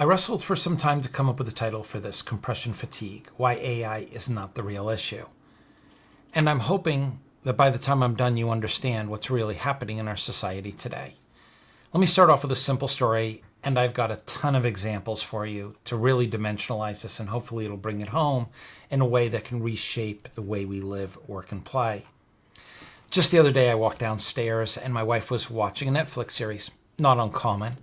I wrestled for some time to come up with a title for this, Compression Fatigue, Why AI is Not the Real Issue. And I'm hoping that by the time I'm done, you understand what's really happening in our society today. Let me start off with a simple story, and I've got a ton of examples for you to really dimensionalize this, and hopefully it'll bring it home in a way that can reshape the way we live, work, and play. Just the other day, I walked downstairs, and my wife was watching a Netflix series. Not uncommon.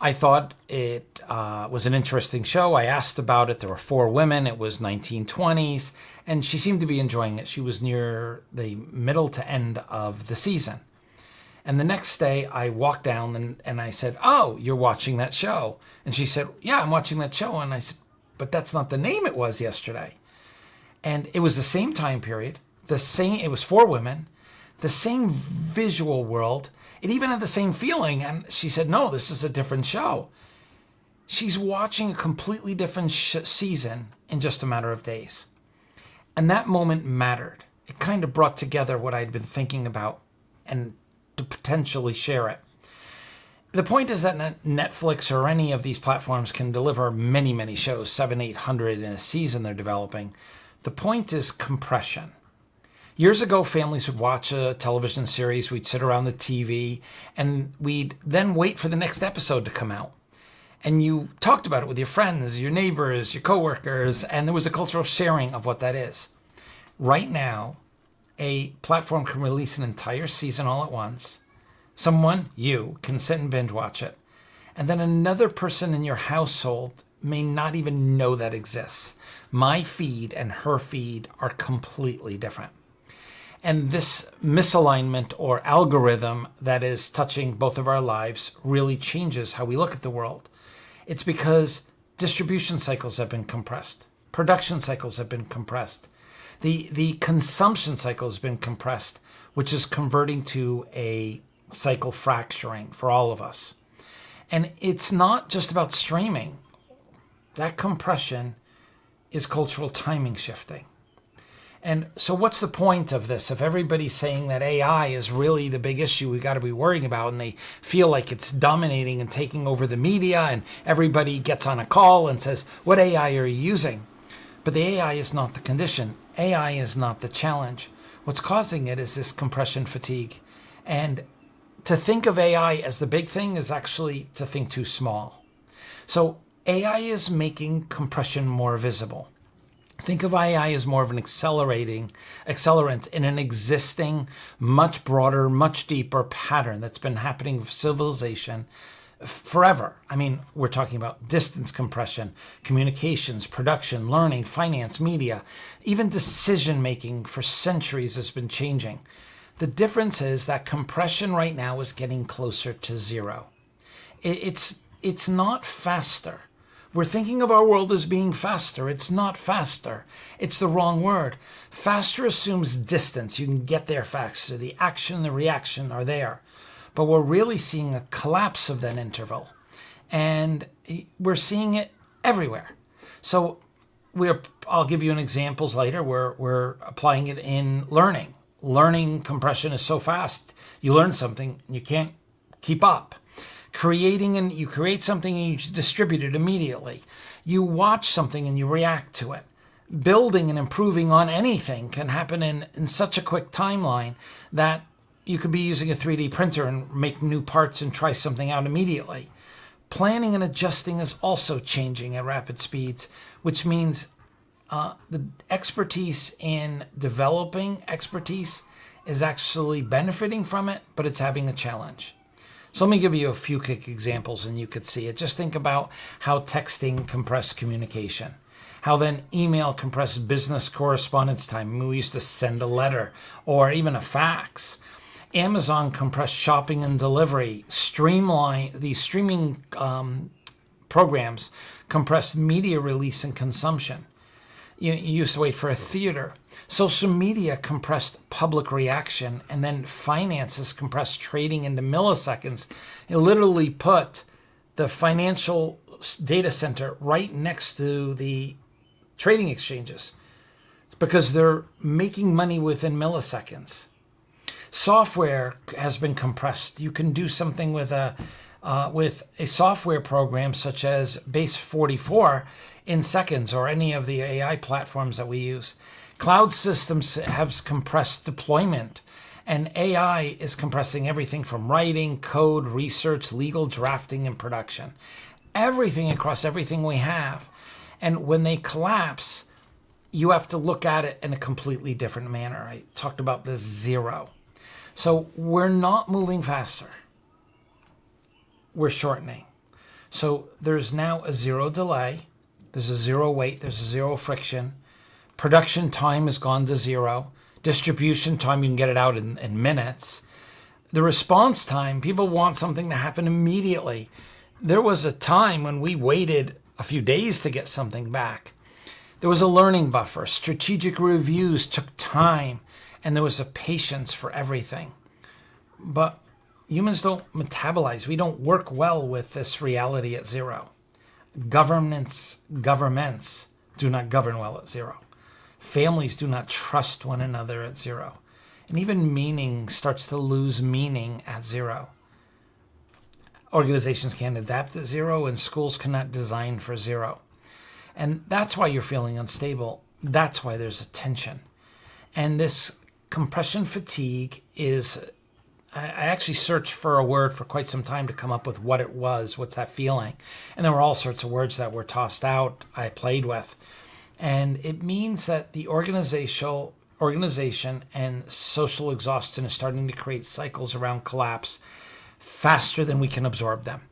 I thought it was an interesting show. I asked about it. There were 4 women. It was 1920s, and she seemed to be enjoying it. She was near the middle to end of the season. And the next day, I walked down and I said, "Oh, you're watching that show?" And she said, "Yeah, I'm watching that show." And I said, "But that's not the name it was yesterday." And it was the same time period. It was 4 women, the same visual world. It even had the same feeling. And she said, "No, this is a different show." She's watching a completely different season in just a matter of days. And that moment mattered. It kind of brought together what I'd been thinking about and to potentially share it. The point is that Netflix or any of these platforms can deliver many, many shows, 700-800 in a season they're developing. The point is compression. Years ago, families would watch a television series, we'd sit around the TV, and we'd then wait for the next episode to come out. And you talked about it with your friends, your neighbors, your coworkers, and there was a cultural sharing of what that is. Right now, a platform can release an entire season all at once. Someone, you, can sit and binge watch it. And then another person in your household may not even know that exists. My feed and her feed are completely different. And this misalignment or algorithm that is touching both of our lives really changes how we look at the world. It's because distribution cycles have been compressed. Production cycles have been compressed. The consumption cycle has been compressed, which is converting to a cycle fracturing for all of us. And it's not just about streaming. That compression is cultural timing shifting. And so what's the point of this? If everybody's saying that AI is really the big issue we got to be worrying about, and they feel like it's dominating and taking over the media, and everybody gets on a call and says, "What AI are you using?" But the AI is not the condition. AI is not the challenge. What's causing it is this compression fatigue. And to think of AI as the big thing is actually to think too small. So AI is making compression more visible. Think of AI as more of an accelerant in an existing, much broader, much deeper pattern that's been happening with civilization forever. I mean, we're talking about distance compression, communications, production, learning, finance, media, even decision-making for centuries has been changing. The difference is that compression right now is getting closer to zero. It's not faster. We're thinking of our world as being faster. It's not faster. It's the wrong word. Faster assumes distance. You can get there faster. The action, the reaction are there. But we're really seeing a collapse of that interval. And we're seeing it everywhere. So I'll give you an examples later. We're applying it in learning. Learning compression is so fast. You learn something, you can't keep up. You create something and you distribute it immediately. You watch something and you react to it. Building and improving on anything can happen in such a quick timeline that you could be using a 3D printer and make new parts and try something out immediately. Planning and adjusting is also changing at rapid speeds, which means the expertise in developing expertise is actually benefiting from it, but it's having a challenge. So let me give you a few quick examples and you could see it. Just think about how texting compressed communication, how then email compressed business correspondence time. I mean, we used to send a letter or even a fax. Amazon compressed shopping and delivery. These streaming programs compressed media release and consumption. You used to wait for a theater. Social media compressed public reaction, and then finances compressed trading into milliseconds. It literally put the financial data center right next to the trading exchanges because they're making money within milliseconds. Software has been compressed. You can do something with a with a software program such as Base 44 in seconds, or any of the AI platforms that we use. Cloud systems have compressed deployment, and AI is compressing everything from writing, code, research, legal drafting, and production. Everything across everything we have. And when they collapse, you have to look at it in a completely different manner. I talked about this zero. So we're not moving faster. We're shortening. So there's now a zero delay. There's a zero wait. There's a zero friction. Production time has gone to zero. Distribution time, you can get it out in minutes. The response time, people want something to happen immediately. There was a time when we waited a few days to get something back. There was a learning buffer. Strategic reviews took time, and there was a patience for everything. But humans don't metabolize. We don't work well with this reality at zero. Governments do not govern well at zero. Families do not trust one another at zero. And even meaning starts to lose meaning at zero. Organizations can't adapt at zero, and schools cannot design for zero. And that's why you're feeling unstable. That's why there's a tension. And this compression fatigue is, I actually searched for a word for quite some time to come up with what it was, what's that feeling. And there were all sorts of words that were tossed out, I played with. And it means that the organization and social exhaustion is starting to create cycles around collapse faster than we can absorb them.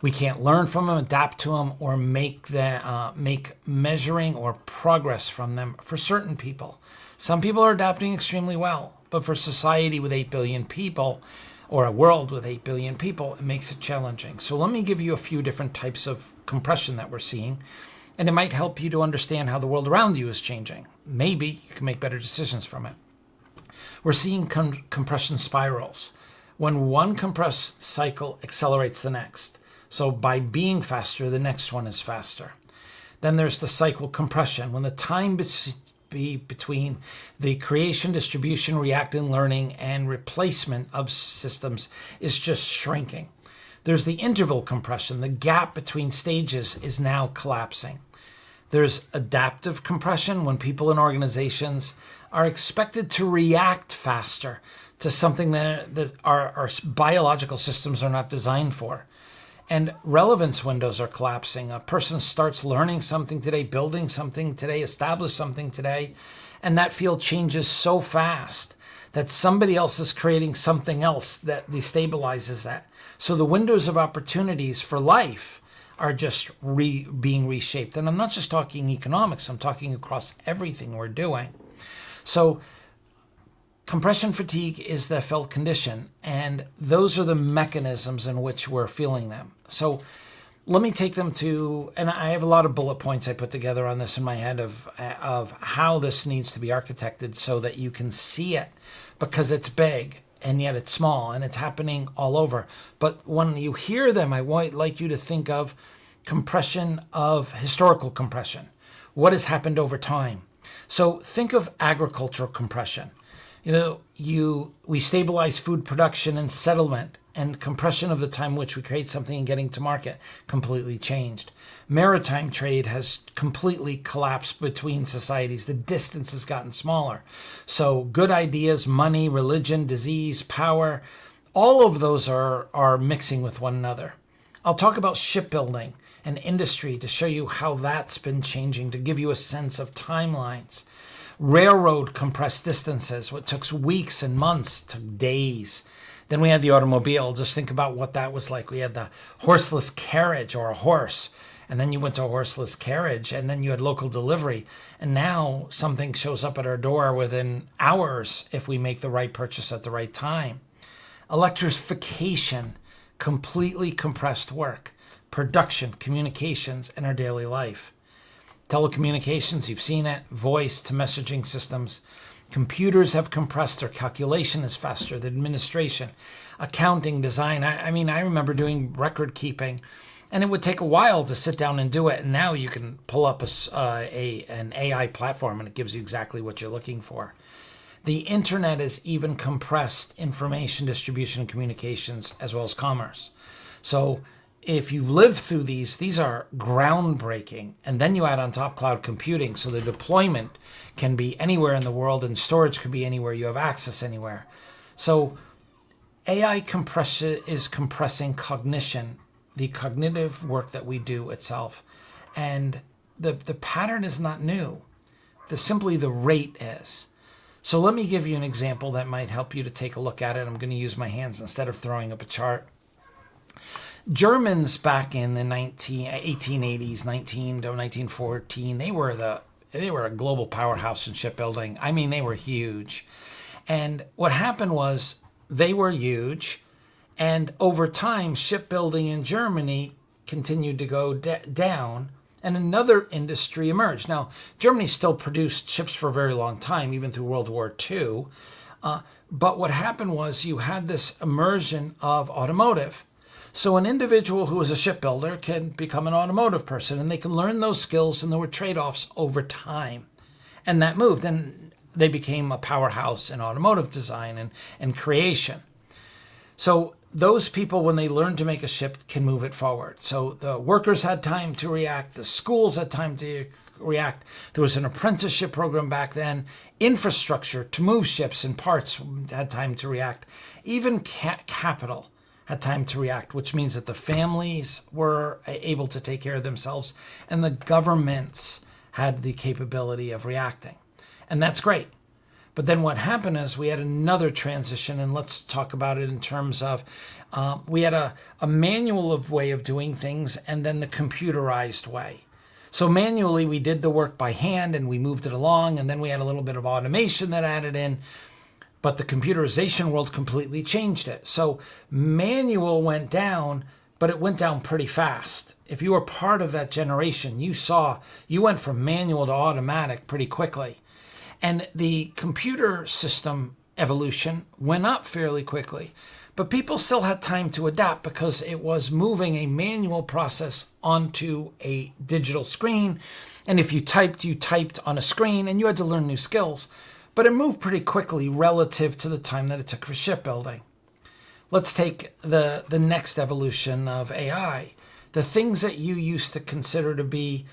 We can't learn from them, adapt to them, or make measuring or progress from them for certain people. Some people are adapting extremely well, but for society with 8 billion people, or a world with 8 billion people, it makes it challenging. So let me give you a few different types of compression that we're seeing, and it might help you to understand how the world around you is changing. Maybe you can make better decisions from it. We're seeing compression spirals. When one compressed cycle accelerates the next. So by being faster, the next one is faster. Then there's the cycle compression, when the time between the creation, distribution, reacting, learning, and replacement of systems is just shrinking. There's the interval compression. The gap between stages is now collapsing. There's adaptive compression, when people in organizations are expected to react faster to something that our biological systems are not designed for. And relevance windows are collapsing. A person starts learning something today, building something today, establish something today, and that field changes so fast that somebody else is creating something else that destabilizes that. So the windows of opportunities for life are just being reshaped. And I'm not just talking economics, I'm talking across everything we're doing. So compression fatigue is the felt condition, and those are the mechanisms in which we're feeling them. So let me take them to, and I have a lot of bullet points I put together on this in my head of how this needs to be architected so that you can see it, because it's big and yet it's small and it's happening all over. But when you hear them, I would like you to think of compression of historical compression. What has happened over time? So think of agricultural compression. We stabilize food production and settlement, and compression of the time in which we create something and getting to market completely changed. Maritime trade has completely collapsed between societies. The distance has gotten smaller. So good ideas, money, religion, disease, power, all of those are mixing with one another. I'll talk about shipbuilding and industry to show you how that's been changing, to give you a sense of timelines. Railroad compressed distances, what took weeks and months to days. Then we had the automobile. Just think about what that was like. We had the horseless carriage, or a horse, and then you went to a horseless carriage, and then you had local delivery. And now something shows up at our door within hours if we make the right purchase at the right time. Electrification, completely compressed work, production, communications, and our daily life. Telecommunications, you've seen it, voice to messaging systems. Computers have compressed, their calculation is faster, the administration, accounting, design. I remember doing record keeping, and it would take a while to sit down and do it. And now you can pull up an AI platform and it gives you exactly what you're looking for. The internet has even compressed information distribution and communications, as well as commerce. So if you've lived through these are groundbreaking. And then you add on top cloud computing, so the deployment can be anywhere in the world and storage could be anywhere. You have access anywhere. So AI compression is compressing cognition, the cognitive work that we do itself. And the pattern is not new. Simply the rate is. So let me give you an example that might help you to take a look at it. I'm going to use my hands instead of throwing up a chart. Germans back in the 1880s, 19 to 1914, they were a global powerhouse in shipbuilding. I mean, they were huge. And what happened was they were huge, and over time, shipbuilding in Germany continued to go down, and another industry emerged. Now, Germany still produced ships for a very long time, even through World War II. But what happened was you had this immersion of automotive. So an individual who was a shipbuilder can become an automotive person, and they can learn those skills, and there were trade-offs over time. And that moved, and they became a powerhouse in automotive design and creation. So those people, when they learn to make a ship, can move it forward. So the workers had time to react. The schools had time to react. There was an apprenticeship program back then. Infrastructure to move ships and parts had time to react. Even capital had time to react, which means that the families were able to take care of themselves and the governments had the capability of reacting. And that's great. But then what happened is we had another transition, and let's talk about it in terms of we had a manual way of doing things and then the computerized way. So manually we did the work by hand and we moved it along, and then we had a little bit of automation that added in. But the computerization world completely changed it. So manual went down, but it went down pretty fast. If you were part of that generation, you went from manual to automatic pretty quickly. And the computer system evolution went up fairly quickly. But people still had time to adapt because it was moving a manual process onto a digital screen. And if you typed on a screen, and you had to learn new skills. But it moved pretty quickly relative to the time that it took for shipbuilding. Let's take the next evolution of AI. The things that you used to consider to be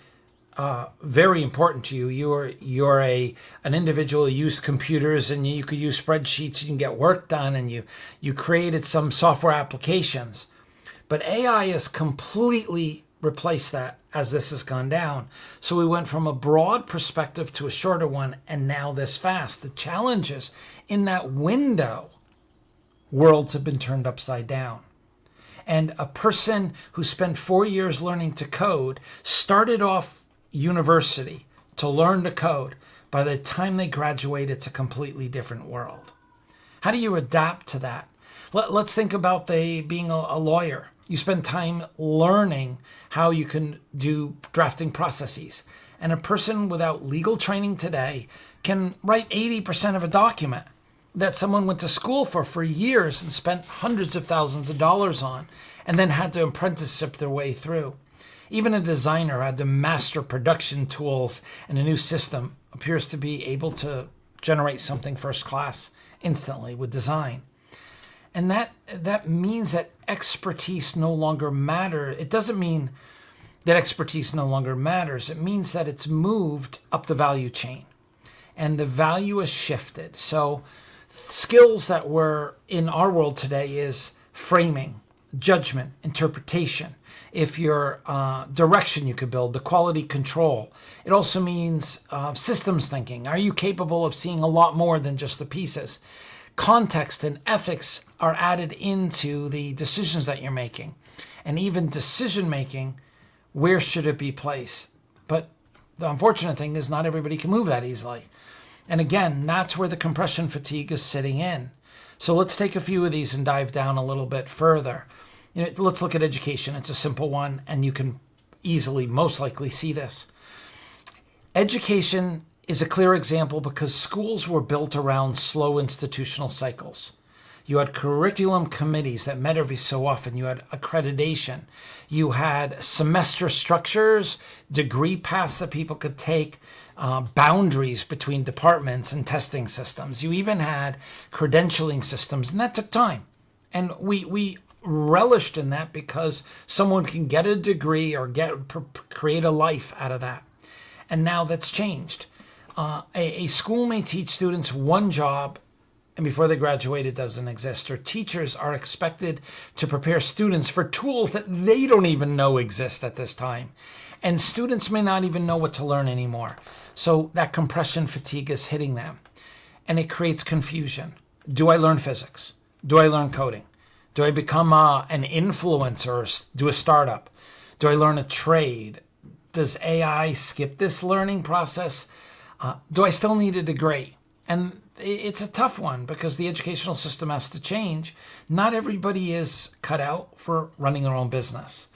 very important to you. You're an individual who used computers, and you could use spreadsheets, you can get work done, and you created some software applications. But AI has completely replaced that as this has gone down. So we went from a broad perspective to a shorter one, and now this fast. The challenges in that window, worlds have been turned upside down. And a person who spent 4 years learning to code started off university to learn to code. By the time they graduate, it's a completely different world. How do you adapt to that? Let's think about being a lawyer. You spend time learning how you can do drafting processes. And a person without legal training today can write 80% of a document that someone went to school for years and spent hundreds of thousands of dollars on, and then had to apprenticeship their way through. Even a designer had to master production tools, and a new system appears to be able to generate something first class instantly with design. And that means that expertise no longer matters. It doesn't mean that expertise no longer matters. It means that it's moved up the value chain and the value has shifted. So skills that were in our world today is framing, judgment, interpretation. If you're direction you could build, the quality control. It also means systems thinking. Are you capable of seeing a lot more than just the pieces? Context and ethics are added into the decisions that you're making. And even decision making, where should it be placed? But the unfortunate thing is not everybody can move that easily. And again, that's where the compression fatigue is sitting in. So let's take a few of these and dive down a little bit further. Let's look at education. It's a simple one, and you can easily, most likely, see this. Education is a clear example because schools were built around slow institutional cycles. You had curriculum committees that met every so often. You had accreditation. You had semester structures, degree paths that people could take, boundaries between departments and testing systems. You even had credentialing systems, and that took time. And we relished in that because someone can get a degree or create a life out of that. And now that's changed. A school may teach students one job, and before they graduate, it doesn't exist. Or teachers are expected to prepare students for tools that they don't even know exist at this time. And students may not even know what to learn anymore. So that compression fatigue is hitting them. And it creates confusion. Do I learn physics? Do I learn coding? Do I become an influencer or do a startup? Do I learn a trade? Does AI skip this learning process? Do I still need a degree? And it's a tough one because the educational system has to change. Not everybody is cut out for running their own business.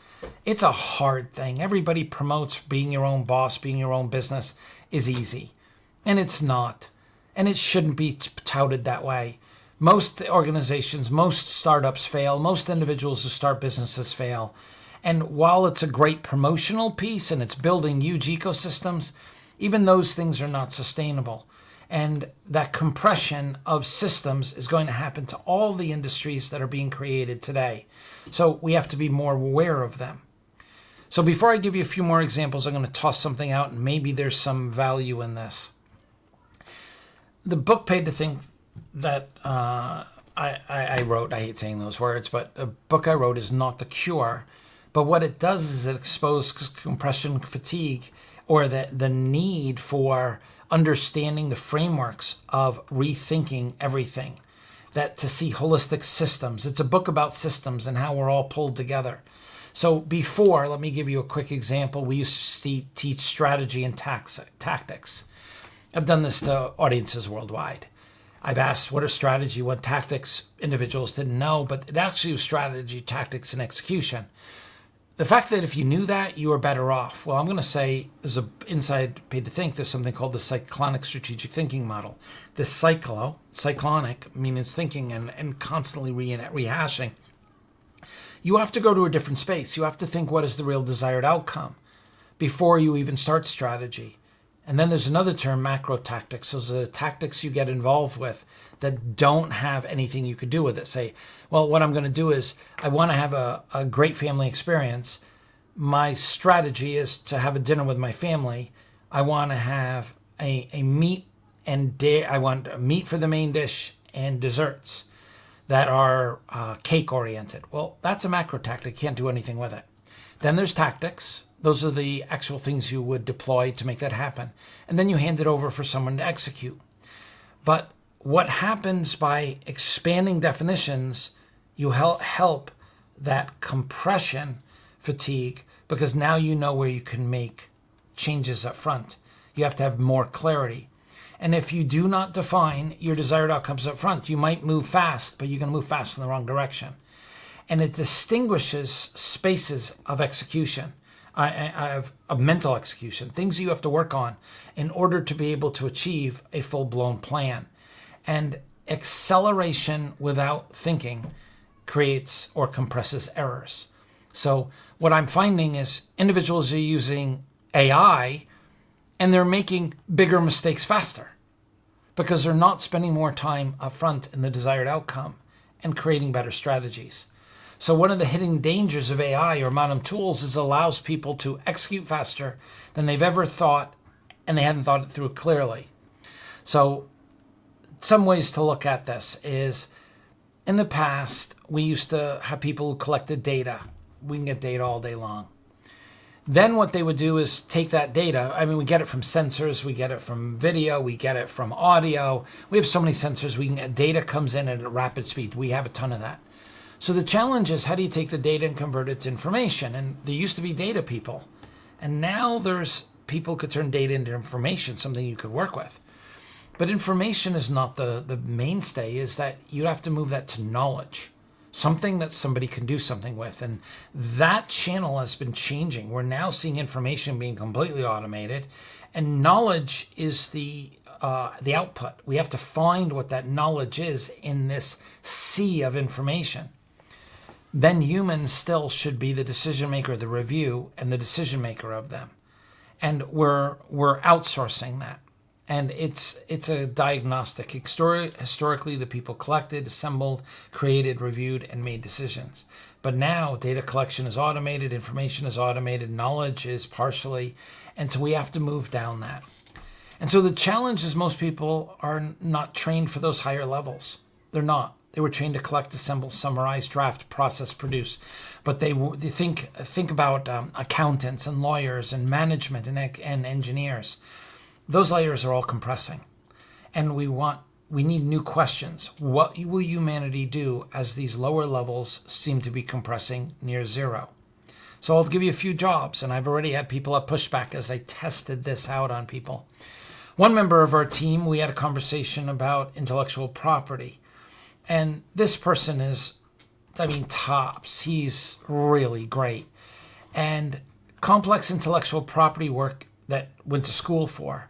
It's a hard thing. Everybody promotes being your own boss, being your own business is easy. And it's not. And it shouldn't be touted that way. Most organizations, most startups fail. Most individuals who start businesses fail. And while it's a great promotional piece and it's building huge ecosystems, even those things are not sustainable. And that compression of systems is going to happen to all the industries that are being created today. So we have to be more aware of them. So before I give you a few more examples, I'm going to toss something out and maybe there's some value in this. The book Paid to Think that I wrote, I hate saying those words, but the book I wrote is not the cure. But what it does is it exposes compression fatigue or the need for understanding the frameworks of rethinking everything, that to see holistic systems. It's a book about systems and how we're all pulled together. So before, let me give you a quick example. We used to teach strategy and tactics. I've done this to audiences worldwide. I've asked what are strategy, what tactics. Individuals didn't know, but it actually was strategy, tactics, and execution. The fact that if you knew that, you were better off. Well, I'm going to say, inside Paid to Think, there's something called the cyclonic strategic thinking model. The cyclonic means thinking and constantly rehashing. You have to go to a different space. You have to think what is the real desired outcome before you even start strategy. And then there's another term, macro tactics. Those are the tactics you get involved with that don't have anything you could do with it. Say, well, what I'm going to do is I want to have a great family experience. My strategy is to have a dinner with my family. I want to have a meat and I want meat for the main dish and desserts that are cake oriented. Well, that's a macro tactic. Can't do anything with it. Then there's tactics. Those are the actual things you would deploy to make that happen. And then you hand it over for someone to execute. But what happens by expanding definitions, you help that compression fatigue because now you know where you can make changes up front. You have to have more clarity. And if you do not define your desired outcomes up front, you might move fast, but you're going to move fast in the wrong direction. And it distinguishes spaces of execution. I have a mental execution, things you have to work on in order to be able to achieve a full-blown plan. And acceleration without thinking creates or compresses errors. So what I'm finding is individuals are using AI and they're making bigger mistakes faster because they're not spending more time up front in the desired outcome and creating better strategies. So one of the hidden dangers of AI or modern tools is it allows people to execute faster than they've ever thought, and they hadn't thought it through clearly. So some ways to look at this is, in the past, we used to have people who collected data. We can get data all day long. Then what they would do is take that data. I mean, we get it from sensors, we get it from video, we get it from audio. We have so many sensors. Data comes in at a rapid speed. We have a ton of that. So the challenge is, how do you take the data and convert it to information? And there used to be data people. And now there's people who could turn data into information, something you could work with. But information is not the mainstay, is that you have to move that to knowledge, something that somebody can do something with. And that channel has been changing. We're now seeing information being completely automated, and knowledge is the output. We have to find what that knowledge is in this sea of information. Then humans still should be the decision maker, the review, and the decision maker of them. And we're outsourcing that. And it's a diagnostic. Historically, the people collected, assembled, created, reviewed, and made decisions. But now data collection is automated, information is automated, knowledge is partially, and so we have to move down that. And so the challenge is most people are not trained for those higher levels. They're not. They were trained to collect, assemble, summarize, draft, process, produce. But they think about accountants and lawyers and management and engineers. Those layers are all compressing. And we need new questions. What will humanity do as these lower levels seem to be compressing near zero? So I'll give you a few jobs, and I've already had people have pushback as I tested this out on people. One member of our team, we had a conversation about intellectual property. And this person is, tops. He's really great. And complex intellectual property work that went to school for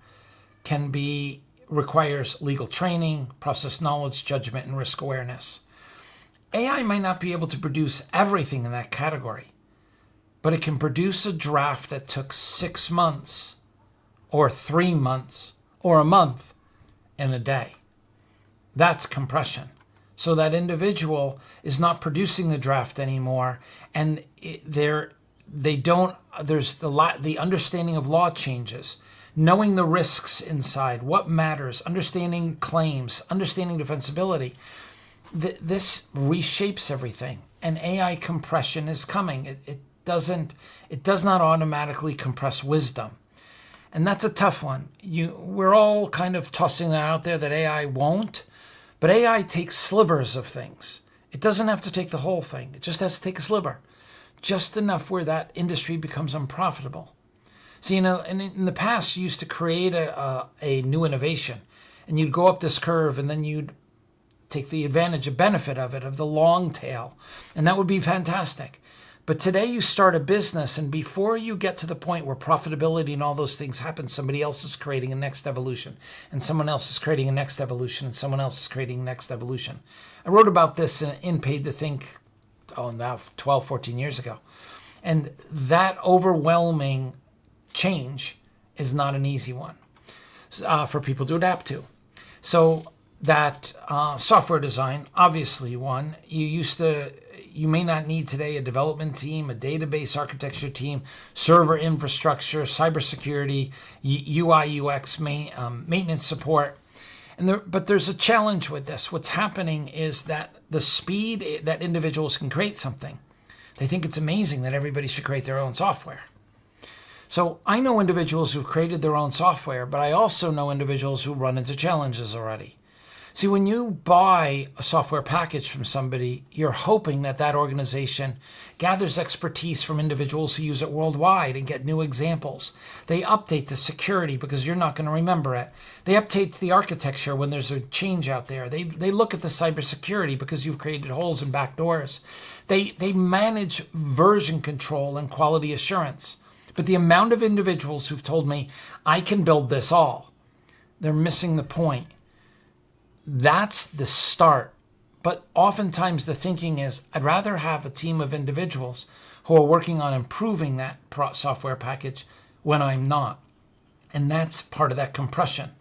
requires legal training, process knowledge, judgment, and risk awareness. AI might not be able to produce everything in that category, but it can produce a draft that took 6 months or 3 months or a month and a day. That's compression. So that individual is not producing the draft anymore, and the understanding of law changes, knowing the risks inside, what matters, understanding claims, understanding defensibility. This reshapes everything, and AI compression is coming. It does not automatically compress wisdom. And that's a tough one. We're all kind of tossing that out there that AI won't, but AI takes slivers of things. It doesn't have to take the whole thing. It just has to take a sliver, just enough where that industry becomes unprofitable. See, in the past, you used to create a new innovation, and you'd go up this curve, and then you'd take the benefit of it, of the long tail, and that would be fantastic. But today you start a business, and before you get to the point where profitability and all those things happen, somebody else is creating a next evolution, and someone else is creating a next evolution, and someone else is creating a next evolution. I wrote about this in Paid to Think, now 12, 14 years ago. And that overwhelming change is not an easy one for people to adapt to. So that software design, obviously one. You may not need today a development team, a database architecture team, server infrastructure, cybersecurity, UI, UX, maintenance support. But there's a challenge with this. What's happening is that the speed that individuals can create something, they think it's amazing that everybody should create their own software. So I know individuals who've created their own software, but I also know individuals who run into challenges already. See, when you buy a software package from somebody, you're hoping that that organization gathers expertise from individuals who use it worldwide and get new examples. They update the security because you're not going to remember it. They update the architecture when there's a change out there. They look at the cybersecurity because you've created holes and backdoors. They manage version control and quality assurance. But the amount of individuals who've told me, I can build this all, they're missing the point. That's the start. But oftentimes the thinking is, I'd rather have a team of individuals who are working on improving that software package when I'm not. And that's part of that compression.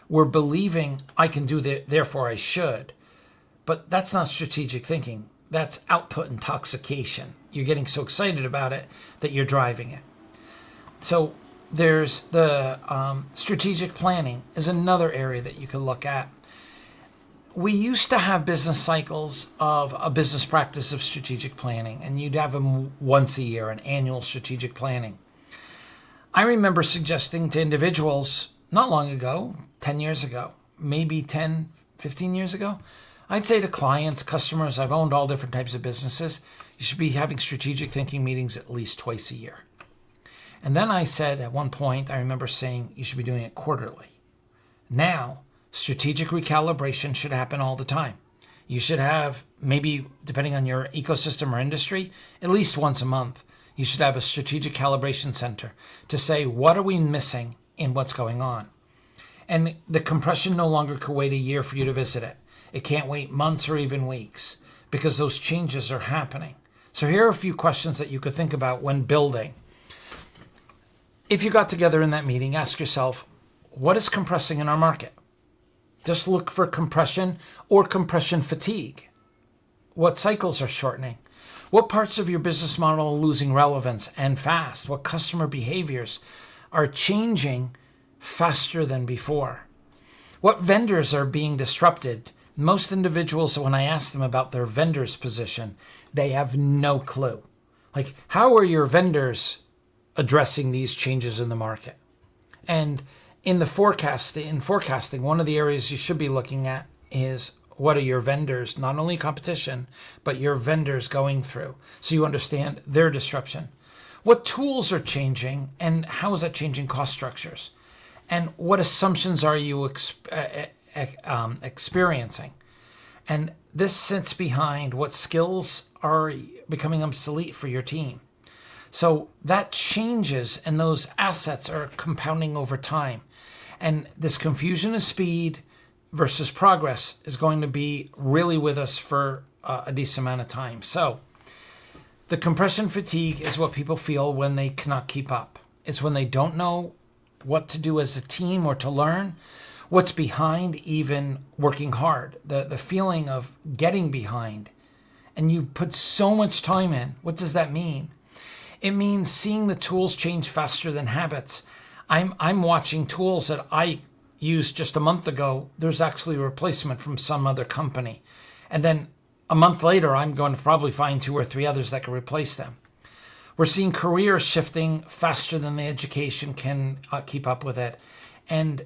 We're believing I can do that, therefore I should. But that's not strategic thinking. That's output intoxication. You're getting so excited about it that you're driving it. So there's the strategic planning is another area that you can look at. We used to have business cycles of a business practice of strategic planning, and you'd have them once a year, an annual strategic planning. I remember suggesting to individuals not long ago, 10 years ago, maybe 10, 15 years ago, I'd say to clients, customers, I've owned all different types of businesses, you should be having strategic thinking meetings at least twice a year. And then I said at one point, I remember saying you should be doing it quarterly. Now, strategic recalibration should happen all the time. You should have, maybe depending on your ecosystem or industry, at least once a month, you should have a strategic calibration center to say, what are we missing in what's going on? And the compression no longer can wait a year for you to visit it. It can't wait months or even weeks because those changes are happening. So here are a few questions that you could think about when building. If you got together in that meeting, ask yourself, what is compressing in our market? Just look for compression or compression fatigue. What cycles are shortening? What parts of your business model are losing relevance and fast? What customer behaviors are changing faster than before? What vendors are being disrupted? Most individuals, when I ask them about their vendor's position, they have no clue. Like, how are your vendors addressing these changes in the market? And in forecasting, one of the areas you should be looking at is, what are your vendors, not only competition, but your vendors going through, so you understand their disruption. What tools are changing, and how is that changing cost structures? And what assumptions are you experiencing? And this sits behind what skills are becoming obsolete for your team. So that changes, and those assets are compounding over time. And this confusion of speed versus progress is going to be really with us for a decent amount of time. So the compression fatigue is what people feel when they cannot keep up. It's when they don't know what to do as a team or to learn, what's behind even working hard, the feeling of getting behind. And you put so much time in. What does that mean? It means seeing the tools change faster than habits. I'm watching tools that I used just a month ago. There's actually a replacement from some other company. And then a month later, I'm going to probably find 2 or 3 others that can replace them. We're seeing careers shifting faster than the education can keep up with it. And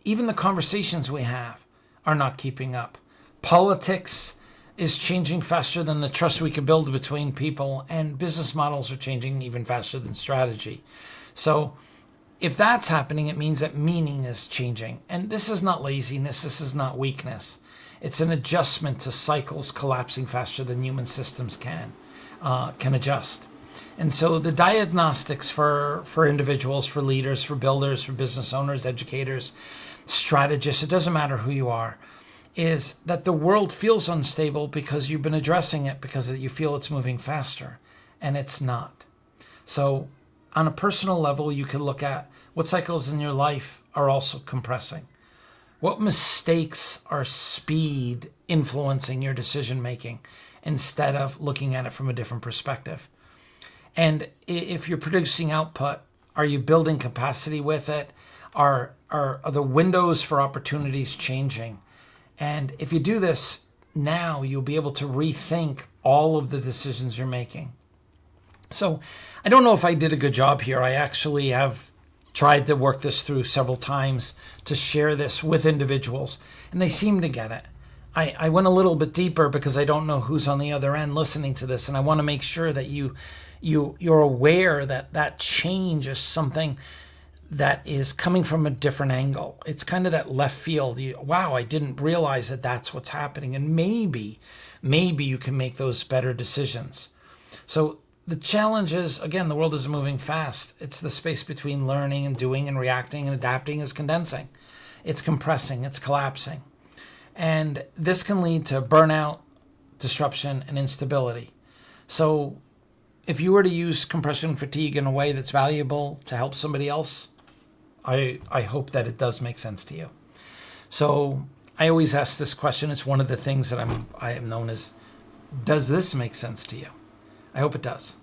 even the conversations we have are not keeping up. Politics is changing faster than the trust we can build between people, and business models are changing even faster than strategy. So if that's happening, it means that meaning is changing. And this is not laziness. This is not weakness. It's an adjustment to cycles collapsing faster than human systems can adjust. And so the diagnostics for individuals, for leaders, for builders, for business owners, educators, strategists, it doesn't matter who you are, is that the world feels unstable because you've been addressing it because you feel it's moving faster, and it's not. So on a personal level, you can look at what cycles in your life are also compressing. What mistakes are speed influencing your decision making instead of looking at it from a different perspective? And if you're producing output, are you building capacity with it? Are the windows for opportunities changing? And if you do this now, you'll be able to rethink all of the decisions you're making. So I don't know if I did a good job here. I actually have tried to work this through several times to share this with individuals, and they seem to get it. I went a little bit deeper because I don't know who's on the other end listening to this, and I want to make sure that you're aware that that change is something that is coming from a different angle. It's kind of that left field. Wow, I didn't realize that that's what's happening. And maybe you can make those better decisions. So the challenge is, again, the world is moving fast. It's the space between learning and doing and reacting and adapting is condensing. It's compressing, it's collapsing. And this can lead to burnout, disruption, and instability. So if you were to use compression fatigue in a way that's valuable to help somebody else, I hope that it does make sense to you. So I always ask this question. It's one of the things that I am known as, does this make sense to you? I hope it does.